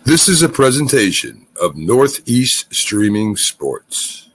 This is a presentation of Northeast Streaming Sports.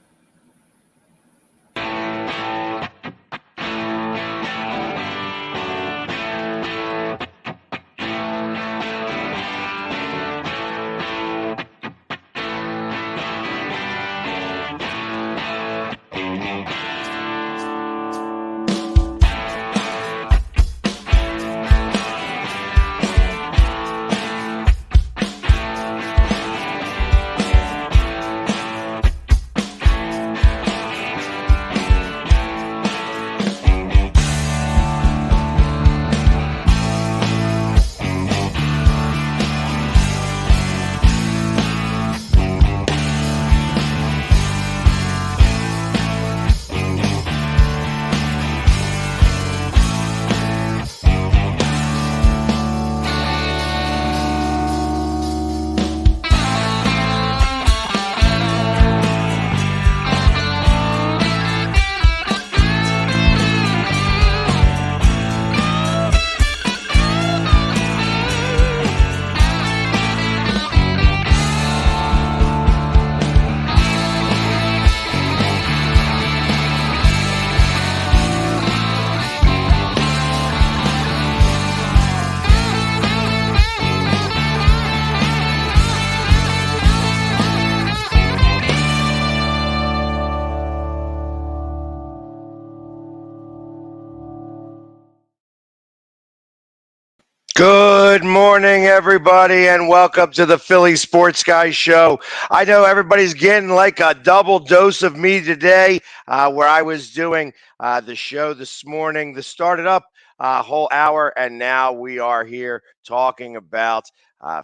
Good morning, everybody, and welcome to the Philly Sports Guy Show. I know everybody's getting like a double dose of me today, where I was doing the show this morning. This started up a whole hour, and now we are here talking about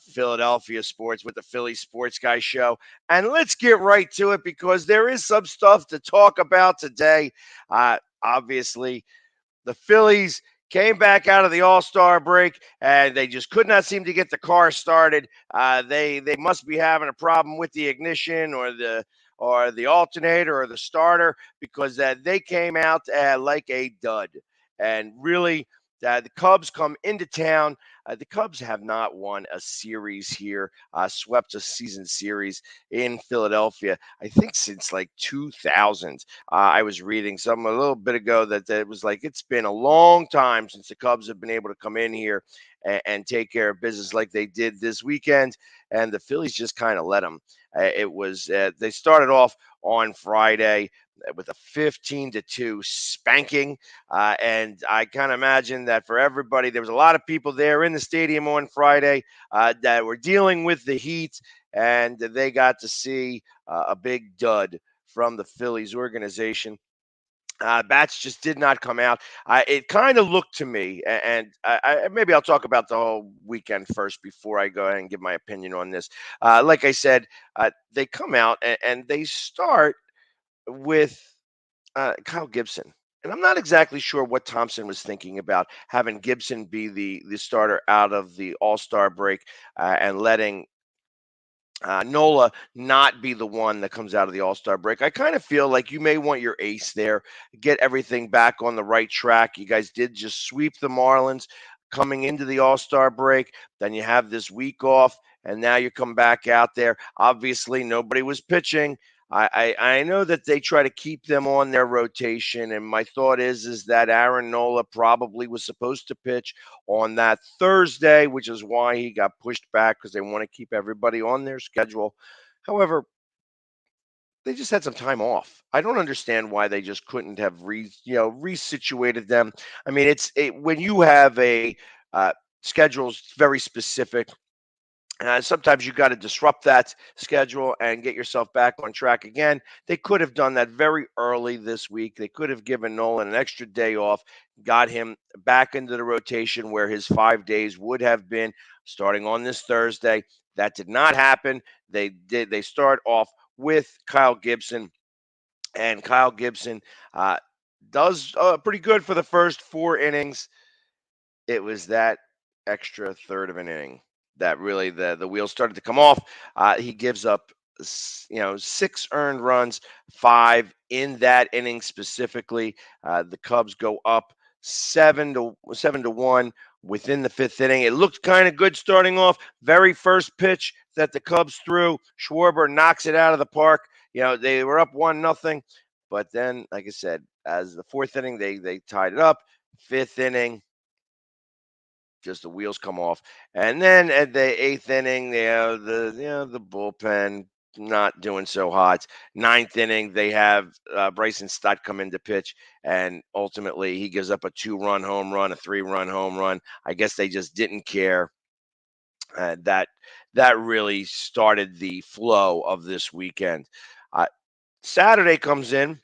Philadelphia sports with the Philly Sports Guy Show. And let's get right to it because there is some stuff to talk about today. Obviously, the Phillies came back out of the All-Star break, and they just could not seem to get the car started. They must be having a problem with the ignition or the alternator or the starter because they came out like a dud. And really, the Cubs come into town. The Cubs have not won a series here, swept a season series in Philadelphia, I think since like 2000. I was reading something a little bit ago that it was like it's been a long time since the Cubs have been able to come in here and take care of business like they did this weekend, and the Phillies just kind of let them. They started off on Friday with a 15-2 spanking, and I kind of imagine that for everybody, there was a lot of people there in the stadium on Friday that were dealing with the heat, and they got to see a big dud from the Phillies organization. Bats just did not come out. It kind of looked to me, and maybe I'll talk about the whole weekend first before I go ahead and give my opinion on this. Like I said, they come out and they start with Kyle Gibson. And I'm not exactly sure what Thompson was thinking about having Gibson be the starter out of the All-Star break and letting Nola not be the one that comes out of the All-Star break. I kind of feel like you may want your ace there, get everything back on the right track. You guys did just sweep the Marlins coming into the All-Star break. Then you have this week off, and now you come back out there. Obviously, nobody was pitching. I know that they try to keep them on their rotation, and my thought is that Aaron Nola probably was supposed to pitch on that Thursday, which is why he got pushed back because they want to keep everybody on their schedule. However, they just had some time off. I don't understand why they just couldn't have resituated them. I mean, when you have a schedule's very specific. Sometimes you got to disrupt that schedule and get yourself back on track again. They could have done that very early this week. They could have given Nolan an extra day off, got him back into the rotation where his 5 days would have been starting on this Thursday. That did not happen. They start off with Kyle Gibson, and Kyle Gibson does pretty good for the first 4 innings. It was that extra third of an inning that really the wheels started to come off. He gives up 6 earned runs, 5 in that inning specifically. The Cubs go up 7-1 within the 5th inning. It looked kind of good starting off. Very first pitch, that the Cubs threw. Schwarber knocks it out of the park. They were up 1-0, but then, like I said, as the fourth inning, they tied it up. Fifth inning, just the wheels come off, and then at the eighth inning, the bullpen not doing so hot. Ninth inning, they have Bryson Stott come in to pitch, and ultimately he gives up a 2-run home run, a 3-run home run. I guess they just didn't care. That really started the flow of this weekend. Saturday comes in,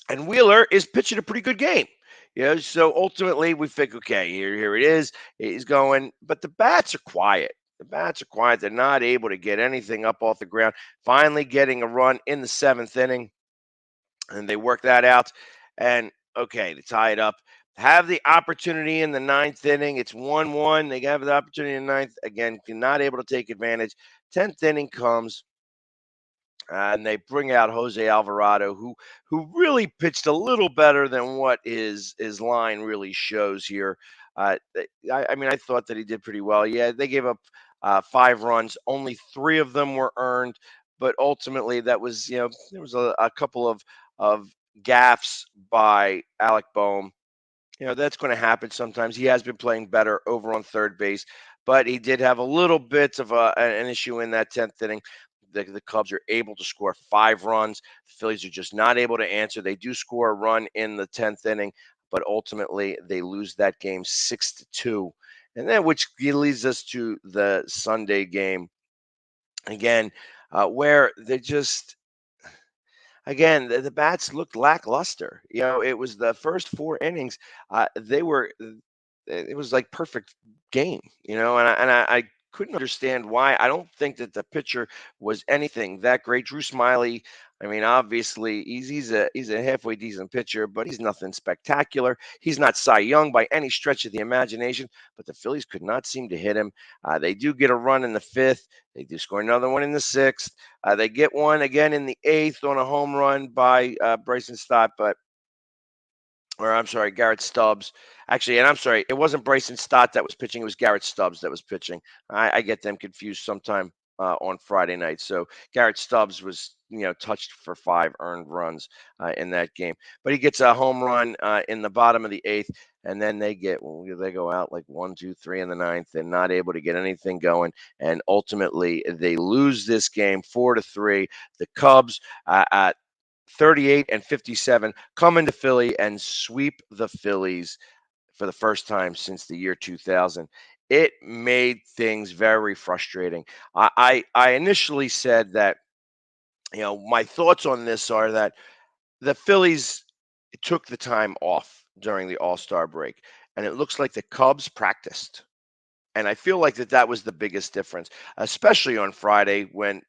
and Wheeler is pitching a pretty good game. So ultimately we think, okay, here it is. He's going, but the bats are quiet. The bats are quiet. They're not able to get anything up off the ground. Finally getting a run in the seventh inning, and they work that out. And okay, they tie it up. Have the opportunity in the ninth inning. It's 1-1. They have the opportunity in the ninth. Again, not able to take advantage. 10th inning comes, and they bring out Jose Alvarado, who really pitched a little better than what his line really shows here. I thought that he did pretty well. Yeah, they gave up 5 runs. Only 3 of them were earned, but ultimately that was, there was a couple of gaffes by Alec Boehm. That's going to happen sometimes. He has been playing better over on third base, but he did have a little bit of an issue in that 10th inning. The Cubs are able to score 5 runs. The Phillies are just not able to answer. They do score a run in the 10th inning, but ultimately they lose that game 6-2. And then, which leads us to the Sunday game again, where they just, again, the bats looked lackluster. It was the first 4 innings. They were, it was like perfect game. And I couldn't understand why. I don't think that the pitcher was anything that great. Drew Smiley. Obviously he's a halfway decent pitcher, but he's nothing spectacular. He's not Cy Young by any stretch of the imagination. But the Phillies could not seem to hit him. They do get a run in the fifth. They do score another one in the sixth. They get one again in the eighth on a home run by Bryson Stott, or I'm sorry, Garrett Stubbs. Actually, and I'm sorry, it wasn't Bryson Stott that was pitching. It was Garrett Stubbs that was pitching. I get them confused sometime on Friday night. So Garrett Stubbs was, touched for 5 earned runs in that game. But he gets a home run in the bottom of the eighth, and then they go out like 1, 2, 3 in the ninth, and not able to get anything going. And ultimately, they lose this game 4-3. The Cubs at 38-57 come into Philly and sweep the Phillies for the first time since the year 2000. It made things very frustrating. I initially said that, my thoughts on this are that the Phillies took the time off during the All-Star break, and it looks like the Cubs practiced. And I feel like that was the biggest difference, especially on Friday when,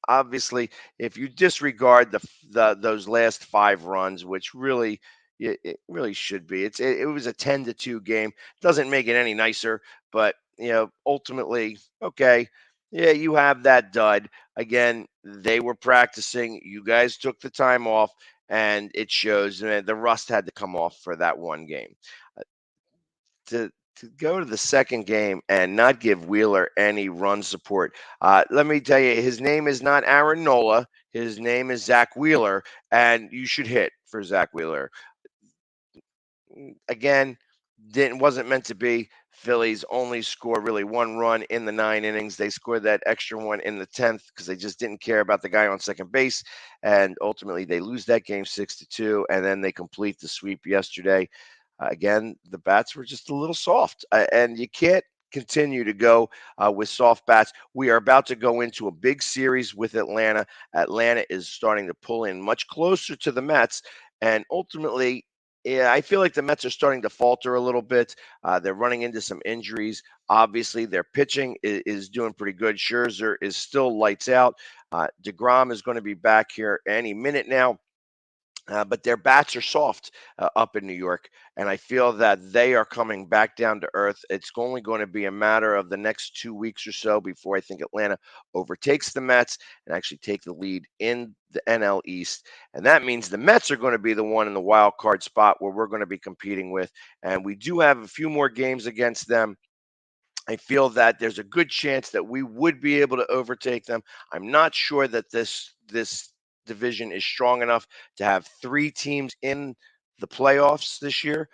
obviously, if you disregard those last 5 runs, which really it really should be, it was a 10-2 game. Doesn't make it any nicer, but ultimately, okay, yeah, you have that dud. Again, they were practicing. You guys took the time off, and it shows. The rust had to come off for that one game. To go to the second game and not give Wheeler any run support. Let me tell you, his name is not Aaron Nola. His name is Zach Wheeler, and you should hit for Zach Wheeler. Again, wasn't meant to be. Phillies only score really 1 run in the 9 innings. They scored that extra one in the 10th because they just didn't care about the guy on second base, and ultimately they lose that game 6-2, and then they complete the sweep yesterday. Again, the bats were just a little soft, and you can't continue to go with soft bats. We are about to go into a big series with Atlanta. Atlanta is starting to pull in much closer to the Mets, and ultimately, yeah, I feel like the Mets are starting to falter a little bit. They're running into some injuries. Obviously, their pitching is doing pretty good. Scherzer is still lights out. DeGrom is going to be back here any minute now. But their bats are soft up in New York, and I feel that they are coming back down to earth. It's only going to be a matter of the next 2 weeks or so before I think Atlanta overtakes the Mets and actually take the lead in the NL East. And that means the Mets are going to be the one in the wild card spot where we're going to be competing with. And we do have a few more games against them. I feel that there's a good chance that we would be able to overtake them. I'm not sure that this division is strong enough to have three teams in the playoffs this year,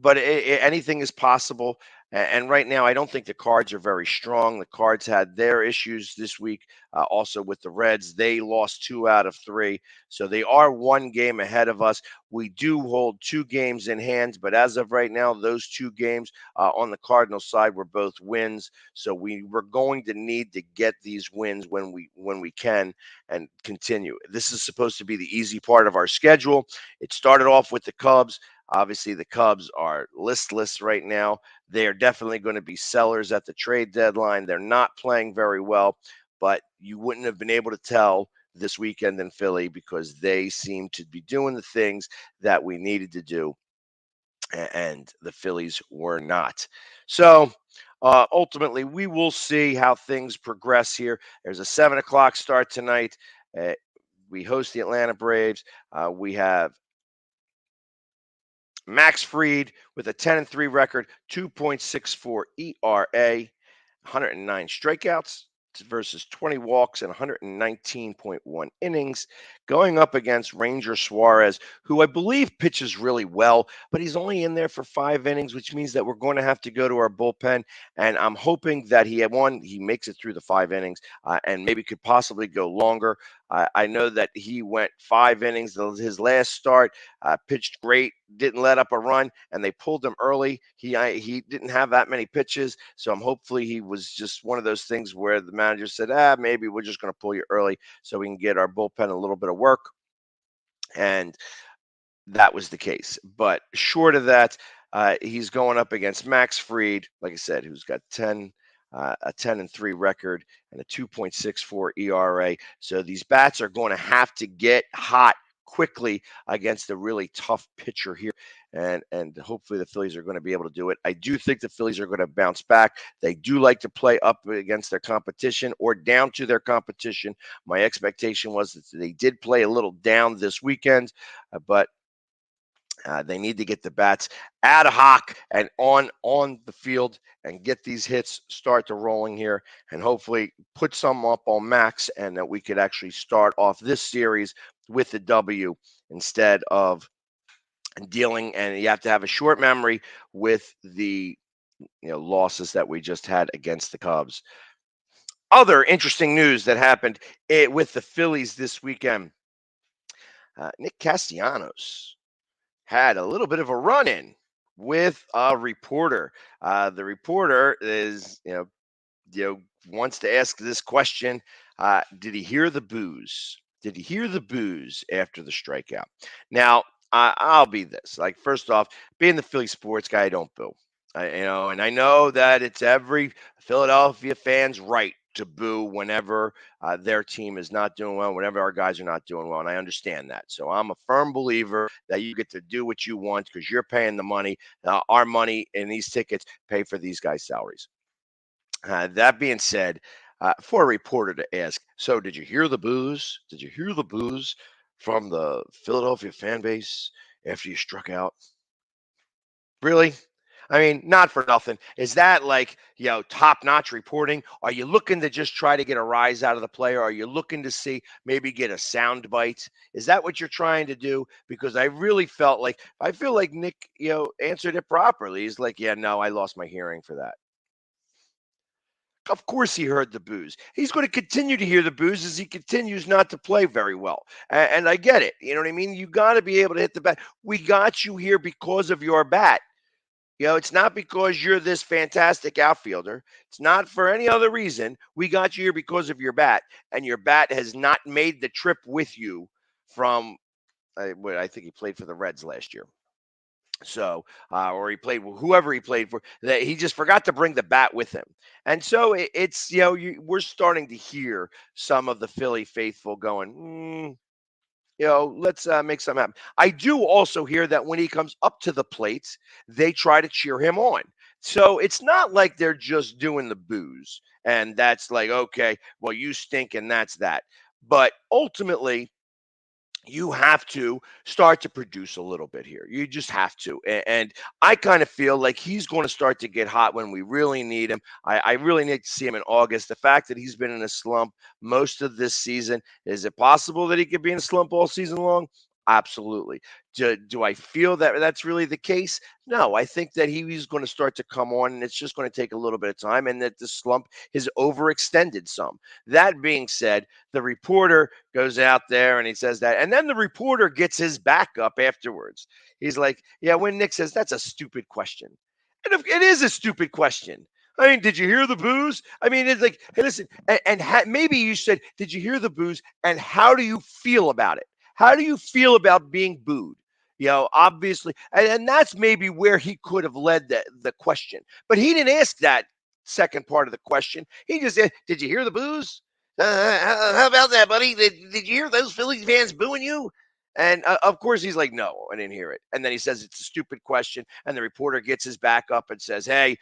but anything is possible. And right now, I don't think the Cards are very strong. The Cards had their issues this week, also with the Reds. They lost 2 out of 3, so they are one game ahead of us. We do hold 2 games in hand, but as of right now, those 2 games on the Cardinals side were both wins. So we're going to need to get these wins when we can and continue. This is supposed to be the easy part of our schedule. It started off with the Cubs. Obviously, the Cubs are listless right now. They are definitely going to be sellers at the trade deadline. They're not playing very well, but you wouldn't have been able to tell this weekend in Philly because they seem to be doing the things that we needed to do, and the Phillies were not. So ultimately, we will see how things progress here. There's a 7 o'clock start tonight. Uh, we host the Atlanta Braves. We have Max Fried with a 10-3 record, 2.64 ERA, 109 strikeouts versus 20 walks and 119.1 innings, going up against Ranger Suarez, who I believe pitches really well, but he's only in there for 5 innings, which means that we're going to have to go to our bullpen. And I'm hoping that he makes it through the 5 innings, and maybe could possibly go longer. I know that he went 5 innings his last start, pitched great, didn't let up a run, and they pulled him early. He didn't have that many pitches, so hopefully he was just one of those things where the manager said, maybe we're just going to pull you early so we can get our bullpen a little bit of work. And that was the case. But short of that, he's going up against Max Fried, like I said, who's got a 10-3 record and a 2.64 ERA. So these bats are going to have to get hot quickly against a really tough pitcher here. And hopefully the Phillies are going to be able to do it. I do think the Phillies are going to bounce back. They do like to play up against their competition or down to their competition. My expectation was that they did play a little down this weekend, but they need to get the bats ad hoc and on the field and get these hits start to rolling here, and hopefully put some up on Max, and that we could actually start off this series with the W instead of dealing. And you have to have a short memory with the losses that we just had against the Cubs. Other interesting news that happened with the Phillies this weekend. Nick Castellanos had a little bit of a run-in with a reporter. The reporter is, wants to ask this question: did he hear the boos? Did he hear the boos after the strikeout? Now, I'll be this. Like, first off, being the Philly sports guy, I don't boo. And I know that it's every Philadelphia fan's right to boo whenever their team is not doing well, whenever our guys are not doing well, and I understand that. So I'm a firm believer that you get to do what you want because you're paying the money. Our money and these tickets pay for these guys' salaries. That being said, for a reporter to ask, so did you hear the boos? Did you hear the boos from the Philadelphia fan base after you struck out? Really? I mean, not for nothing. Is that like, top-notch reporting? Are you looking to just try to get a rise out of the player? Are you looking to see maybe get a sound bite? Is that what you're trying to do? Because I feel like Nick, answered it properly. He's like, yeah, no, I lost my hearing for that. Of course, he heard the boos. He's going to continue to hear the boos as he continues not to play very well. And I get it. You know what I mean? You got to be able to hit the bat. We got you here because of your bat. It's not because you're this fantastic outfielder. It's not for any other reason. We got you here because of your bat, and your bat has not made the trip with you from I think he played for the Reds last year. So, or he played whoever he played for, that he just forgot to bring the bat with him. And so it's, we're starting to hear some of the Philly faithful going, let's make something happen. I do also hear that when he comes up to the plate, they try to cheer him on. So it's not like they're just doing the boos and that's like, okay, well, you stink and that's that. But ultimately, you have to start to produce a little bit here. You just have to. And I kind of feel like he's going to start to get hot when we really need him. I really need to see him in August. The fact that he's been in a slump most of this season, is it possible that he could be in a slump all season long? Absolutely. Do I feel that that's really the case? No, I think that he's going to start to come on, and it's just going to take a little bit of time, and that the slump is overextended some. That being said, the reporter goes out there and he says that, and then the reporter gets his back up afterwards. He's like, "Yeah," when Nick says that's a stupid question, and if it is a stupid question. I mean, did you hear the booze? I mean, it's like, hey, listen, maybe you said, did you hear the booze? And how do you feel about it? How do you feel about being booed? Obviously, and that's maybe where he could have led the question, but he didn't ask that second part of the question. He just said, "Did you hear the booze? How about that, buddy? Did you hear those Phillies fans booing you?" And of course, he's like, "No, I didn't hear it." And then he says it's a stupid question, and the reporter gets his back up and says, "Hey,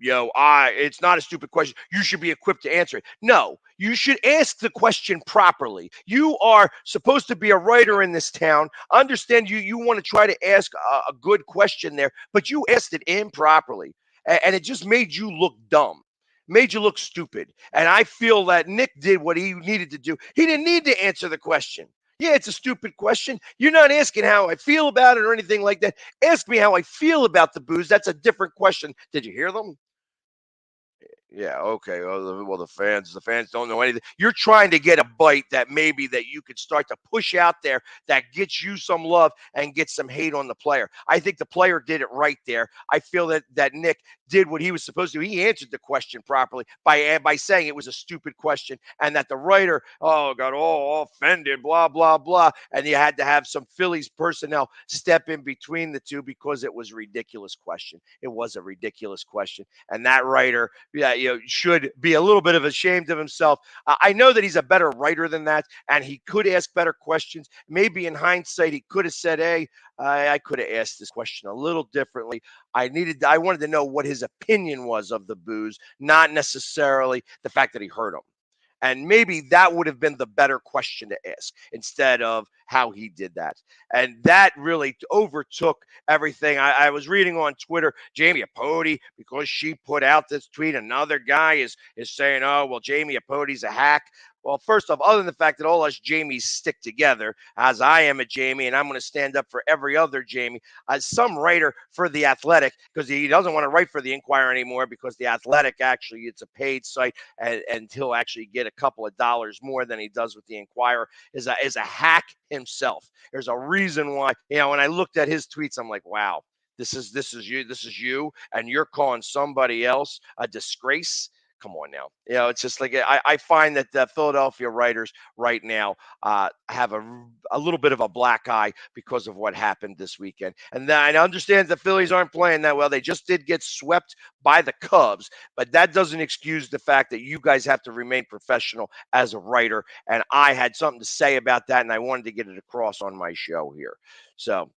it's not a stupid question. You should be equipped to answer it." No, you should ask the question properly. You are supposed to be a writer in this town. Understand you want to try to ask a good question there, but you asked it improperly. And it just made you look dumb, made you look stupid. And I feel that Nick did what he needed to do. He didn't need to answer the question. Yeah, it's a stupid question. You're not asking how I feel about it or anything like that. Ask me how I feel about the booze. That's a different question. Did you hear them? Yeah, okay. Well, the fans don't know anything. You're trying to get a bite that maybe that you could start to push out there that gets you some love and get some hate on the player. I think the player did it right there. I feel that Nick did what he was supposed to. He answered the question properly by saying it was a stupid question, and that the writer got all offended, blah blah blah, and you had to have some Phillies personnel step in between the two because it was a ridiculous question. It was a ridiculous question, and that writer, yeah, should be a little bit of ashamed of himself. I know that he's a better writer than that, and he could ask better questions. Maybe in hindsight, he could have said, "Hey, I could have asked this question a little differently. I wanted to know what his opinion was of the booze, not necessarily the fact that he heard them." And maybe that would have been the better question to ask instead of how he did that. And that really overtook everything. I was reading on Twitter, Jamie Apodi, because she put out this tweet, another guy is saying, "Oh, well, Jamie Apodi's a hack." Well, first off, other than the fact that all us Jamies stick together, as I am a Jamie, and I'm going to stand up for every other Jamie, as some writer for The Athletic, because he doesn't want to write for The Inquirer anymore because The Athletic, actually, it's a paid site, and he'll actually get a couple of dollars more than he does with The Inquirer, is a hack himself. There's a reason why, when I looked at his tweets, I'm like, wow, this is you, and you're calling somebody else a disgrace. Come on now. It's just like I find that the Philadelphia writers right now have a little bit of a black eye because of what happened this weekend. And then I understand the Phillies aren't playing that well. They just did get swept by the Cubs, but that doesn't excuse the fact that you guys have to remain professional as a writer. And I had something to say about that, and I wanted to get it across on my show here. So,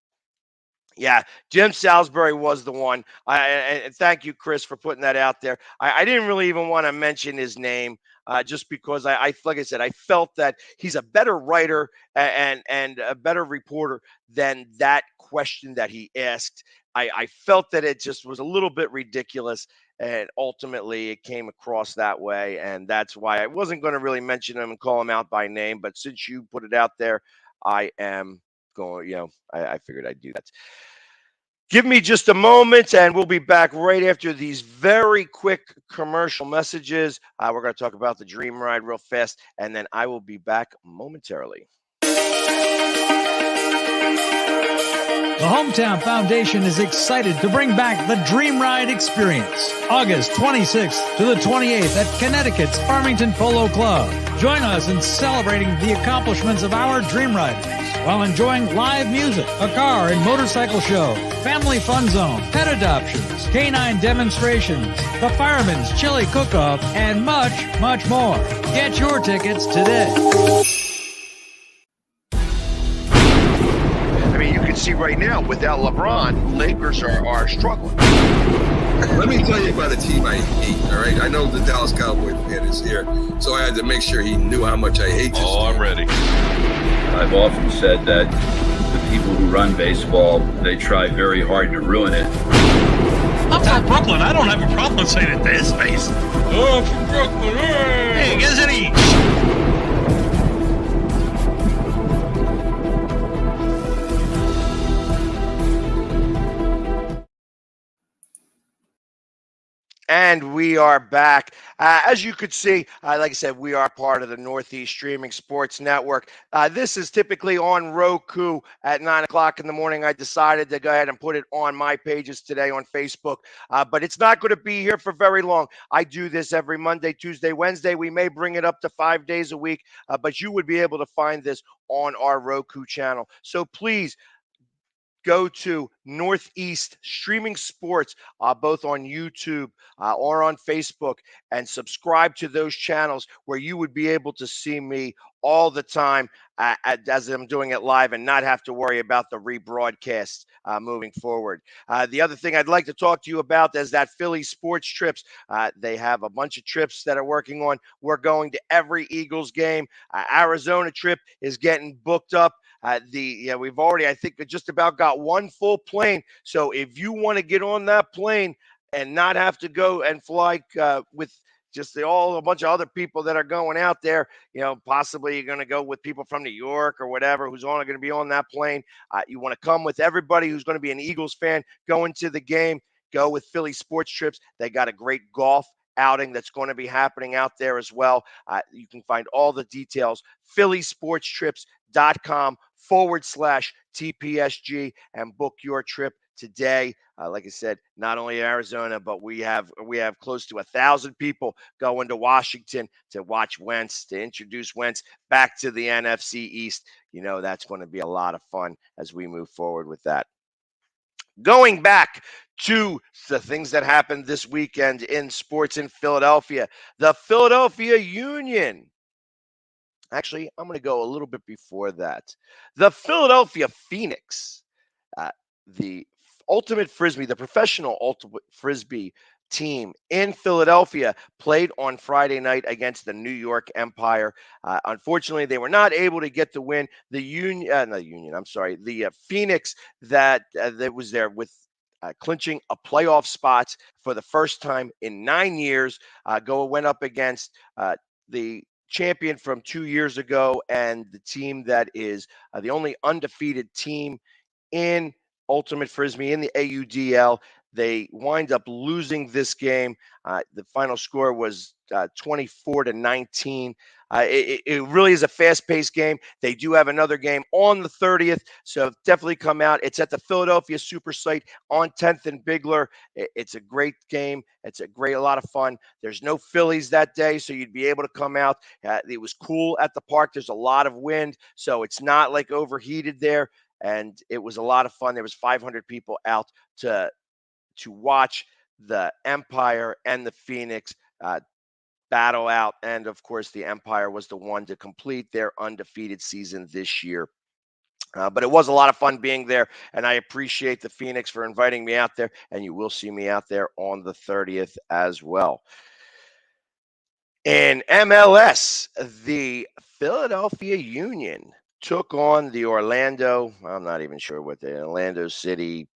yeah, Jim Salisbury was the one. And thank you, Chris, for putting that out there. I didn't really even want to mention his name just because like I said, I felt that he's a better writer and a better reporter than that question that he asked. I felt that it just was a little bit ridiculous, and ultimately it came across that way. And that's why I wasn't going to really mention him and call him out by name. But since you put it out there, I am going, I figured I'd do that. Give me just a moment, and we'll be back right after these very quick commercial messages. We're going to talk about the Dream Ride real fast, and then I will be back momentarily. The Hometown Foundation is excited to bring back the Dream Ride experience, August 26th to the 28th at Connecticut's Farmington Polo Club. Join us in celebrating the accomplishments of our Dream Riders while enjoying live music, a car and motorcycle show, family fun zone, pet adoptions, canine demonstrations, the Fireman's Chili Cook-Off, and much, much more. Get your tickets today. I mean, you can see right now, without LeBron, Lakers are struggling. Let me tell you about a team I hate, all right? I know the Dallas Cowboy fan is here, so I had to make sure he knew how much I hate this Oh, I'm team. ready. I've often said that the people who run baseball, they try very hard to ruin it. I'm from Brooklyn. I don't have a problem saying it to his face. Oh, I'm from Brooklyn. Hey, get us any. And we are back. As you could see, like I said, we are part of the Northeast Streaming Sports Network. This is typically on Roku at 9 o'clock in the morning. I decided to go ahead and put it on my pages today on Facebook, but it's not going to be here for very long. I do this every Monday, Tuesday, Wednesday. We may bring it up to 5 days a week, but you would be able to find this on our Roku channel. So please, go to Northeast Streaming Sports, both on YouTube or on Facebook, and subscribe to those channels where you would be able to see me all the time as I'm doing it live and not have to worry about the rebroadcast moving forward. The other thing I'd like to talk to you about is that Philly Sports Trips. They have a bunch of trips that are working on. We're going to every Eagles game. Arizona trip is getting booked up. We've already, I think, just about got one full plane. So if you want to get on that plane and not have to go and fly with just a bunch of other people that are going out there, possibly you're going to go with people from New York or whatever who's only going to be on that plane. You want to come with everybody who's going to be an Eagles fan going to the game. Go with Philly Sports Trips. They got a great golf outing that's going to be happening out there as well. You can find all the details, phillysportstrips.com/TPSG, and book your trip today. Like I said, not only Arizona, but we have close to 1,000 people going to Washington to watch Wentz, to introduce Wentz back to the NFC East. That's going to be a lot of fun as we move forward with that. Going back to the things that happened this weekend in sports in Philadelphia, the Philadelphia Union. Actually, I'm going to go a little bit before that. The Philadelphia Phoenix, the Ultimate Frisbee, the professional Ultimate Frisbee team in Philadelphia, played on Friday night against the New York Empire. Unfortunately, they were not able to get the win. The Phoenix that was there with clinching a playoff spot for the first time in 9 years, went up against the champion from 2 years ago and the team that is the only undefeated team in Ultimate Frisbee in the AUDL. They wind up losing this game. The final score was 24-19. It really is a fast-paced game. They do have another game on the 30th, so definitely come out. It's at the Philadelphia Super Site on 10th and Bigler. It's a great game. It's a lot of fun. There's no Phillies that day, so you'd be able to come out. It was cool at the park. There's a lot of wind, so it's not like overheated there, and it was a lot of fun. There was 500 people out to watch the Empire and the Phoenix battle out. And of course, the Empire was the one to complete their undefeated season this year. But it was a lot of fun being there, and I appreciate the Phoenix for inviting me out there, and you will see me out there on the 30th as well. In MLS, the Philadelphia Union took on the Orlando City,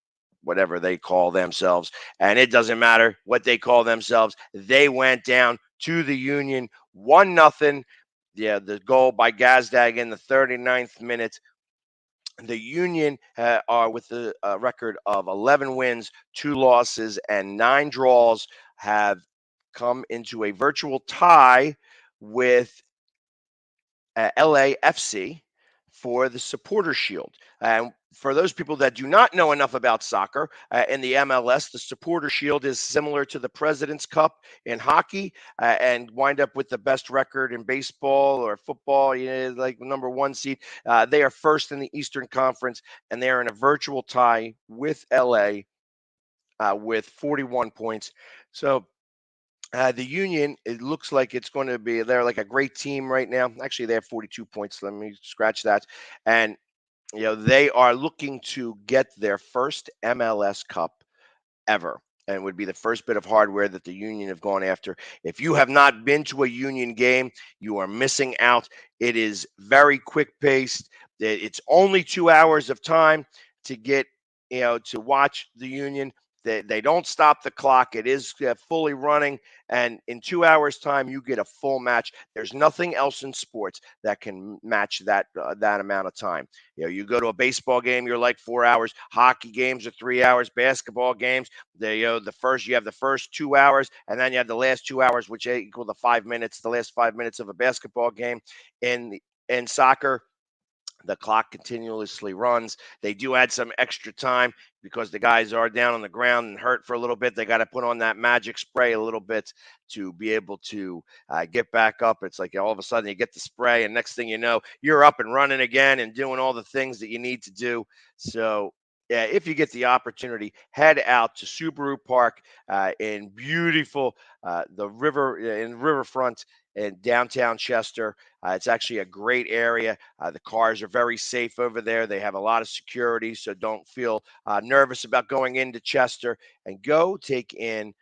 whatever they call themselves, and it doesn't matter what they call themselves. They went down to the Union 1-0. Yeah, the goal by Gazdag in the 39th minute. The Union are with a record of 11 wins, 2 losses, and 9 draws, have come into a virtual tie with LAFC for the Supporter Shield. And for those people that do not know enough about soccer, in the MLS, the Supporter Shield is similar to the President's Cup in hockey, and wind up with the best record in baseball or football, like number 1 seed. They are first in the Eastern Conference, and they are in a virtual tie with LA with 41 points. So the Union, it looks like it's going to be, they're like a great team right now. Actually, they have 42 points. Let me scratch that. And, they are looking to get their first MLS Cup ever. and would be the first bit of hardware that the Union have gone after. If you have not been to a Union game, you are missing out. It is very quick paced. It's only 2 hours of time to get, to watch the Union. They don't stop the clock. It is fully running. And in 2 hours' time, you get a full match. There's nothing else in sports that can match that amount of time. You go to a baseball game, you're like 4 hours. Hockey games are 3 hours. Basketball games, you have the first 2 hours, and then you have the last 2 hours, which equal the 5 minutes, the last 5 minutes of a basketball game. In soccer, the clock continuously runs. They do add some extra time because the guys are down on the ground and hurt for a little bit. They got to put on that magic spray a little bit to be able to get back up. It's like all of a sudden you get the spray, and next thing you know, you're up and running again and doing all the things that you need to do. So, yeah, if you get the opportunity, head out to Subaru Park in beautiful Riverfront in downtown Chester. It's actually a great area. The cars are very safe over there. They have a lot of security, so don't feel nervous about going into Chester, and go take in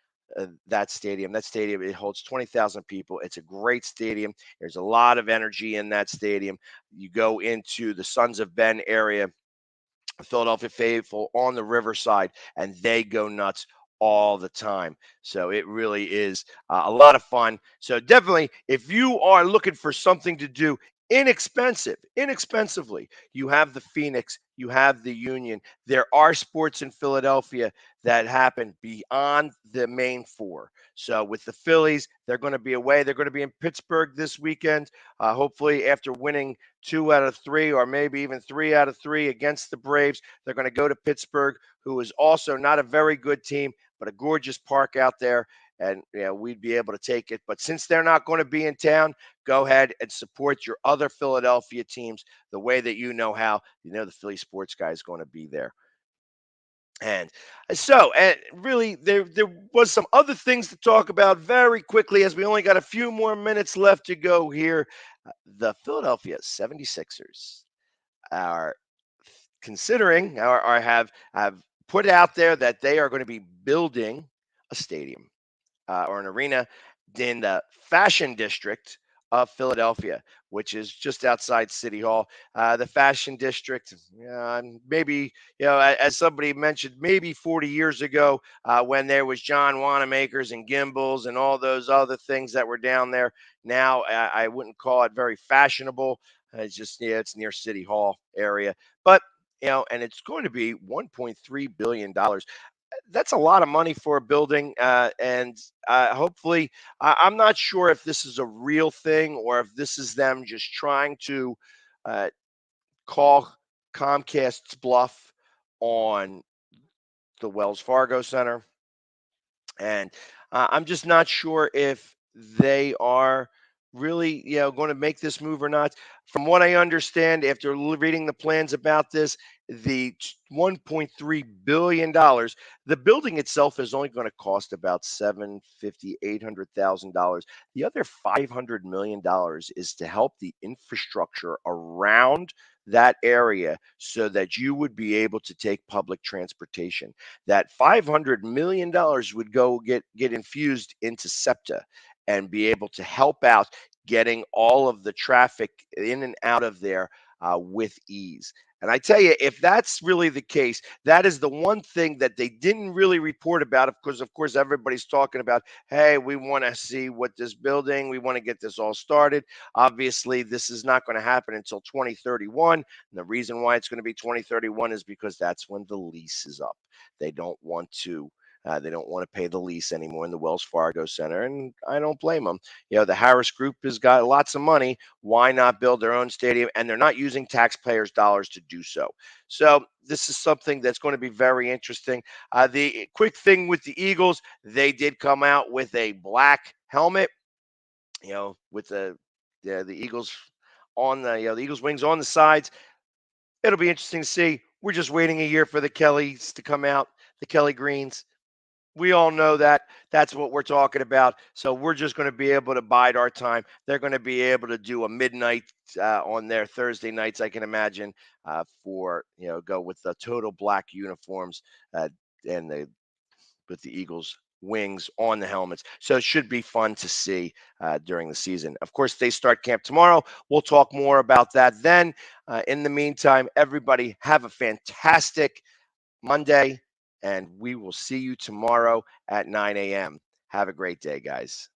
that stadium. That stadium, it holds 20,000 people. It's a great stadium. There's a lot of energy in that stadium. You go into the Sons of Ben area, Philadelphia faithful on the Riverside, and they go nuts all the time. So it really is a lot of fun. So definitely, if you are looking for something to do inexpensively, you have the Phoenix, you have the Union. There are sports in Philadelphia that happen beyond the main four. So with the Phillies, they're going to be away. They're going to be in Pittsburgh this weekend. Hopefully, after winning 2 out of 3, or maybe even 3 out of 3 against the Braves, they're going to go to Pittsburgh, who is also not a very good team, but a gorgeous park out there. And we'd be able to take it. But since they're not going to be in town, go ahead and support your other Philadelphia teams the way that you know how. The Philly Sports Guy is going to be there. And really, there was some other things to talk about very quickly, as we only got a few more minutes left to go here. The Philadelphia 76ers are considering, or have put out there that they are going to be building a stadium or an arena in the Fashion District of Philadelphia, which is just outside City Hall. The Fashion District, maybe, as somebody mentioned, maybe 40 years ago, when there was John Wanamaker's and Gimbels and all those other things that were down there. Now, I wouldn't call it very fashionable. It's just, it's near City Hall area. But, and it's going to be $1.3 billion. That's a lot of money for a building, and hopefully, I'm not sure if this is a real thing or if this is them just trying to call Comcast's bluff on the Wells Fargo Center. And I'm just not sure if they are really, going to make this move or not. From what I understand, after reading the plans about this, the $1.3 billion, the building itself is only going to cost about $800,000. The other $500 million is to help the infrastructure around that area so that you would be able to take public transportation. That $500 million would go get infused into SEPTA and be able to help out getting all of the traffic in and out of there with ease. And I tell you, if that's really the case, that is the one thing that they didn't really report about, because, of course, everybody's talking about, hey, we want to see what this building, we want to get this all started. Obviously, this is not going to happen until 2031. And the reason why it's going to be 2031 is because that's when the lease is up. They don't want to pay the lease anymore in the Wells Fargo Center, and I don't blame them. The Harris Group has got lots of money. Why not build their own stadium? And they're not using taxpayers' dollars to do so. So this is something that's going to be very interesting. The quick thing with the Eagles, they did come out with a black helmet, with the Eagles on the Eagles wings on the sides. It'll be interesting to see. We're just waiting a year for the Kellys to come out, the Kelly Greens. We all know that. That's what we're talking about. So we're just going to be able to bide our time. They're going to be able to do a midnight on their Thursday nights, I can imagine, for, go with the total black uniforms and the with the Eagles wings on the helmets. So it should be fun to see during the season. Of course, they start camp tomorrow. We'll talk more about that then. In the meantime, everybody have a fantastic Monday, and we will see you tomorrow at 9 a.m. Have a great day, guys.